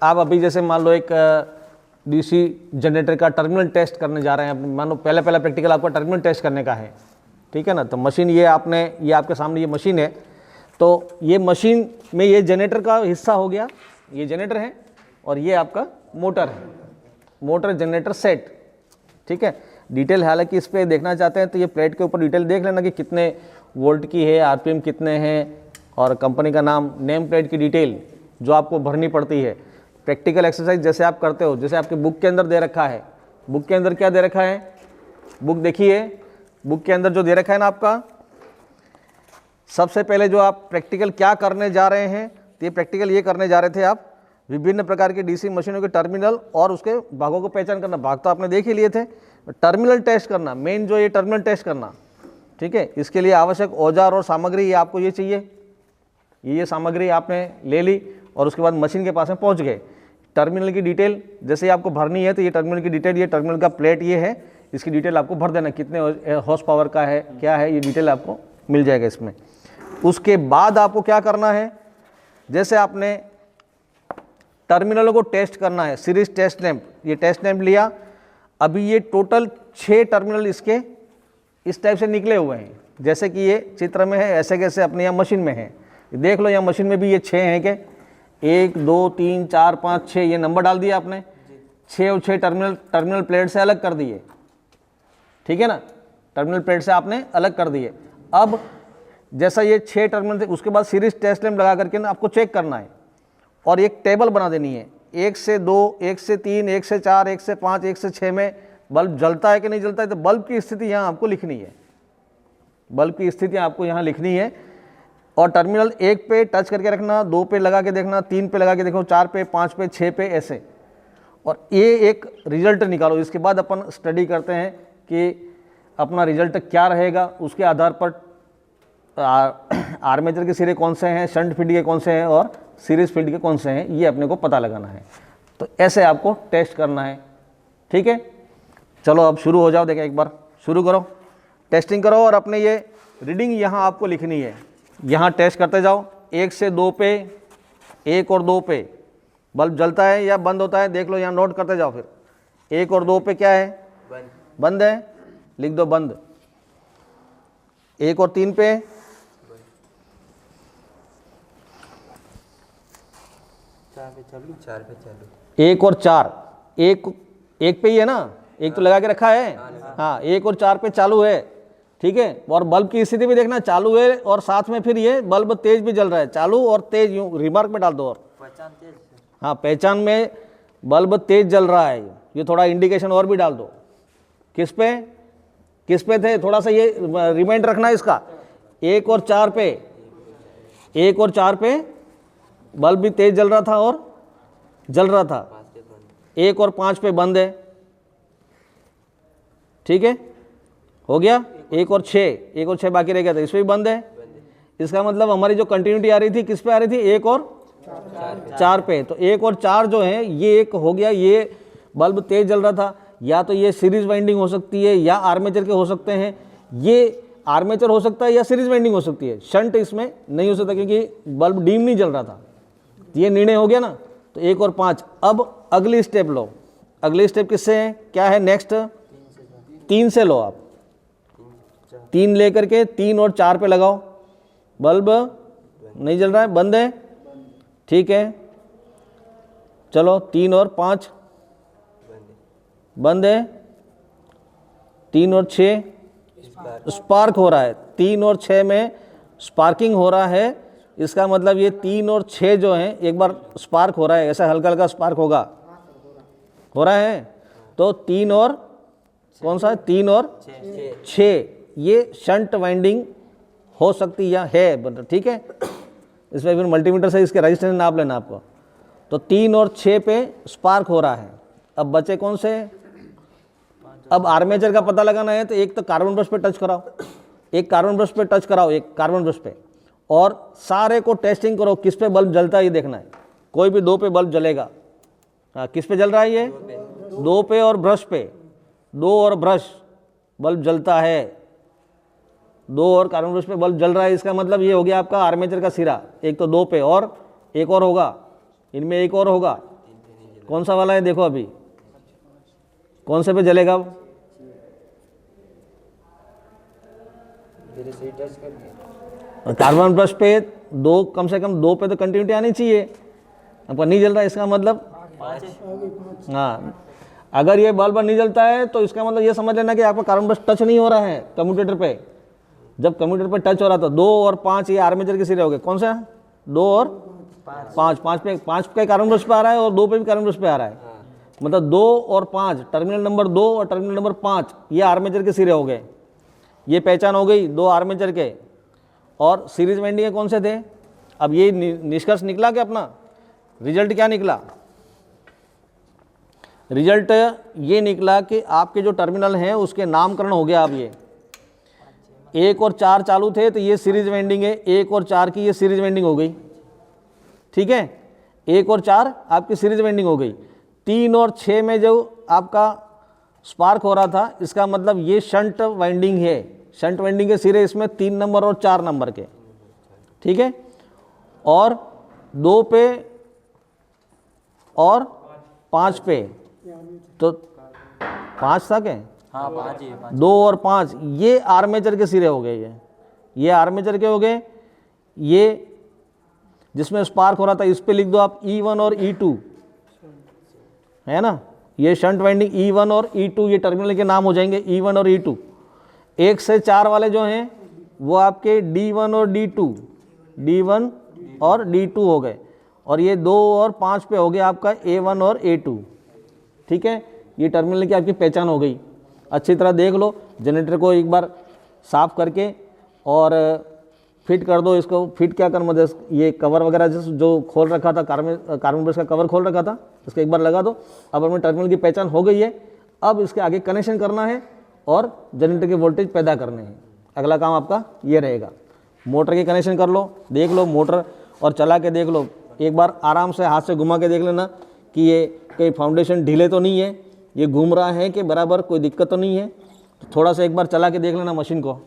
आप अभी जैसे मान लो एक डीसी जनरेटर का टर्मिनल टेस्ट करने जा रहे हैं, मान लो पहला प्रैक्टिकल आपका टर्मिनल टेस्ट करने का है, ठीक है ना। तो मशीन ये आपके सामने ये मशीन है, तो ये मशीन में ये जनरेटर का हिस्सा हो गया, ये जनरेटर है और ये आपका मोटर है, मोटर जनरेटर सेट, ठीक है। डिटेल हालांकि इस पर देखना चाहते हैं तो ये प्लेट के ऊपर डिटेल देख लेना कि कितने वोल्ट की है, आरपीएम कितने हैं और कंपनी का नाम, नेम प्लेट की डिटेल जो आपको भरनी पड़ती है। प्रैक्टिकल एक्सरसाइज जैसे आप करते हो, जैसे आपके बुक के अंदर दे रखा है, बुक के अंदर क्या दे रखा है, बुक देखिए, बुक के अंदर जो दे रखा है ना आपका, सबसे पहले जो आप प्रैक्टिकल क्या करने जा रहे हैं, तो ये प्रैक्टिकल ये करने जा रहे थे आप विभिन्न प्रकार की डीसी मशीनों के टर्मिनल और उसके भागों को पहचान करना। भाग तो आपने देख ही लिए थे, टर्मिनल टेस्ट करना, मेन जो ये टर्मिनल टेस्ट करना, ठीक है। इसके लिए आवश्यक औजार और सामग्री ये आपको ये चाहिए, ये सामग्री आपने ले ली और उसके बाद मशीन के पास में पहुंच गए। टर्मिनल की डिटेल जैसे आपको भरनी है, तो ये टर्मिनल की डिटेल, ये टर्मिनल का प्लेट ये है, इसकी डिटेल आपको भर देना, कितने हॉर्स पावर का है, क्या है, ये डिटेल आपको मिल जाएगा इसमें। उसके बाद आपको क्या करना है, जैसे आपने टर्मिनलों को टेस्ट करना है, सीरीज टेस्ट लैंप, ये टेस्ट लैंप लिया, अभी ये टोटल 6 टर्मिनल इसके इस टाइप से निकले हुए हैं, जैसे कि ये चित्र में है, ऐसे कैसे अपने यहाँ मशीन में है, देख लो यहाँ मशीन में भी ये 6 हैं क्या, 1 2 3 4 5 6, ये नंबर डाल दिया आपने, 6 और 6 टर्मिनल प्लेट से अलग कर दिए, ठीक है ना, टर्मिनल प्लेट से आपने अलग कर दिए। अब जैसा ये 6 टर्मिनल थे, उसके बाद सीरीज टेस्ट लैंप लगा करके ना आपको चेक करना है और एक टेबल बना देनी है, 1 से 2, 1 से 3, 1 से 4, 1 से 5, 1 से 6 में बल्ब जलता है कि नहीं जलता है, तो बल्ब की स्थिति यहाँ आपको लिखनी है, बल्ब की स्थिति आपको यहाँ लिखनी है। और टर्मिनल 1 पे टच करके रखना, 2 पे लगा के देखना, 3 पे लगा के देखो, 4 पे, 5 पे, 6 पे, ऐसे, और ये एक रिजल्ट निकालो। इसके बाद अपन स्टडी करते हैं कि अपना रिजल्ट क्या रहेगा, उसके आधार पर आर्मेचर के सिरे कौन से हैं, शंट फील्ड के कौन से हैं और सीरीज फील्ड के कौन से हैं, ये अपने को पता लगाना है। तो ऐसे आपको टेस्ट करना है, ठीक है। चलो अब शुरू हो जाओ, देखो एक बार शुरू करो, टेस्टिंग करो और अपने ये रीडिंग यहाँ आपको लिखनी है, यहाँ टेस्ट करते जाओ। 1 से 2 पे, 1 और 2 पे बल्ब जलता है या बंद होता है, देख लो, यहाँ नोट करते जाओ। फिर 1 और 2 पे क्या है, बंद है, लिख दो बंद। 1 और 3 पे, 1 और 4, 1 पे ही है ना, 1 तो लगा के रखा है, हाँ, 1 और 4 पे चालू है, ठीक है। और बल्ब की स्थिति भी देखना, चालू है और साथ में फिर ये बल्ब तेज भी जल रहा है, चालू और तेज, यूं रिमार्क में डाल दो। और पहचान तेज, हाँ, पहचान में बल्ब तेज जल रहा है, ये थोड़ा इंडिकेशन और भी डाल दो। किस पे थे, थोड़ा सा ये रिमाइंड रखना इसका। 1 और 4 पे, 1 और 4 पे बल्ब भी तेज जल रहा था और जल रहा था। 1 और 5 पे बंद है, ठीक है, हो गया। 1 और 6 बाकी रह गया था, इसमें भी बंद है। इसका मतलब हमारी जो कंटिन्यूटी आ रही थी किस पे आ रही थी, 1 और 4 पे। तो 1 और 4 जो है ये एक हो गया, ये बल्ब तेज जल रहा था, या तो ये सीरीज वाइंडिंग हो सकती है या आर्मेचर के हो सकते हैं, ये आर्मेचर हो सकता है या सीरीज वाइंडिंग हो सकती है, शंट इसमें नहीं हो सकता क्योंकि बल्ब डीम नहीं जल रहा था। ये निर्णय हो गया ना। तो 1 और 5। अब अगली स्टेप लो, अगली स्टेप किससे है, क्या है नेक्स्ट, 3 से लो आप, 3 लेकर के 3 और 4 पे लगाओ, बल्ब नहीं जल रहा है, बंद है, ठीक है। चलो 3 और 5 बंद है, 3 और 6 स्पार्क हो रहा है, 3 और 6 में स्पार्किंग हो रहा है। इसका मतलब ये 3 और 6 जो हैं एक बार स्पार्क हो रहा है, ऐसा हल्का हल्का स्पार्क होगा, हो रहा है। तो 3 और कौन सा है, 3 और 6, ये शंट वाइंडिंग हो सकती या है, ठीक है। इसमें फिर मल्टीमीटर से इसके रजिस्टेंस नाप लेना आपको। तो 3 और 6 पे स्पार्क हो रहा है। अब बचे कौन से, अब आर्मेचर का पता लगाना है, तो एक तो कार्बन ब्रश पे टच कराओ, एक कार्बन ब्रश पे टच कराओ, एक कार्बन ब्रश पे, और सारे को टेस्टिंग करो किस पे बल्ब जलता है ये देखना है। कोई भी 2 पे बल्ब जलेगा, हाँ, किस पे जल रहा है ये, 2 पे और ब्रश पे, 2 और ब्रश बल्ब जलता है, 2 और कार्बन ब्रश पे बल्ब जल रहा है। इसका मतलब ये हो गया आपका आर्मेचर का सिरा, एक तो 2 पे और एक और होगा, इनमें एक और होगा, कौन सा वाला है देखो, अभी कौन से पे जलेगा अब? कार्बन ब्रश पे दो, कम से कम दो पे तो कंटिन्यूटी आनी चाहिए। आपका नहीं जल रहा है, इसका मतलब हाँ, अगर ये बल्ब नहीं जलता है तो इसका मतलब ये समझ लेना कि आपका कार्बन ब्रश टच नहीं हो रहा है कम्यूटेटर पे। जब कम्यूटेटर पे टच हो रहा था 2 और 5 ये आर्मेचर के सिरे हो गए। कौन सा? 2 और 5, 5 पे कार्बन ब्रश पे आ रहा है और 2 पे भी कार्बन ब्रश पे आ रहा है। मतलब 2 और 5, टर्मिनल नंबर 2 और टर्मिनल नंबर 5 ये आर्मेचर के सिरे हो गए। ये पहचान हो गई 2 आर्मेचर के। और सीरीज वाइंडिंग के कौन से थे? अब ये निष्कर्ष निकला कि अपना रिजल्ट क्या निकला? रिजल्ट ये निकला कि आपके जो टर्मिनल हैं उसके नामकरण हो गया। अब ये 1 और 4 चालू थे तो ये सीरीज वाइंडिंग है, 1 और 4 की ये सीरीज वाइंडिंग हो गई। ठीक है, 1 और 4 आपकी सीरीज वाइंडिंग हो गई। 3 और 6 में जो आपका स्पार्क हो रहा था, इसका मतलब ये शंट वाइंडिंग है। शंट वाइंडिंग के सिरे इसमें 3 नंबर और 4 नंबर के। ठीक है, और 2 पे और 5 पे, तो 5 था क्या? हाँ 5 ही है। 2 और 5 ये आर्मेचर के सिरे हो गए। ये आर्मेचर के हो गए। ये जिसमें स्पार्क हो रहा था इस पे लिख दो आप E1 और E2, है ना। ये शंट वाइंडिंग E1 और E2 ये टर्मिनल के नाम हो जाएंगे, E1 और E2। 1 से 4 वाले जो हैं वो आपके D1 और D2, D1 और D2 हो गए। और ये 2 और 5 पे हो गया आपका A1 और A2। ठीक है, ये टर्मिनल की आपकी पहचान हो गई। अच्छी तरह देख लो, जनरेटर को एक बार साफ़ करके और फिट कर दो। इसको फिट क्या कर, मतलब ये कवर वगैरह जो खोल रखा था, कार्बन ब्रश का कवर खोल रखा था, इसको एक बार लगा दो। अब हमें टर्मिनल की पहचान हो गई है। अब इसके आगे कनेक्शन करना है और जनरेटर के वोल्टेज पैदा करने हैं। अगला काम आपका ये रहेगा। मोटर के कनेक्शन कर लो, देख लो मोटर और चला के देख लो। एक बार आराम से हाथ से घुमा के देख लेना कि ये कहीं फाउंडेशन ढीले तो नहीं है, ये घूम रहा है कि बराबर, कोई दिक्कत तो नहीं है। तो थोड़ा सा एक बार चला के देख लेना मशीन को।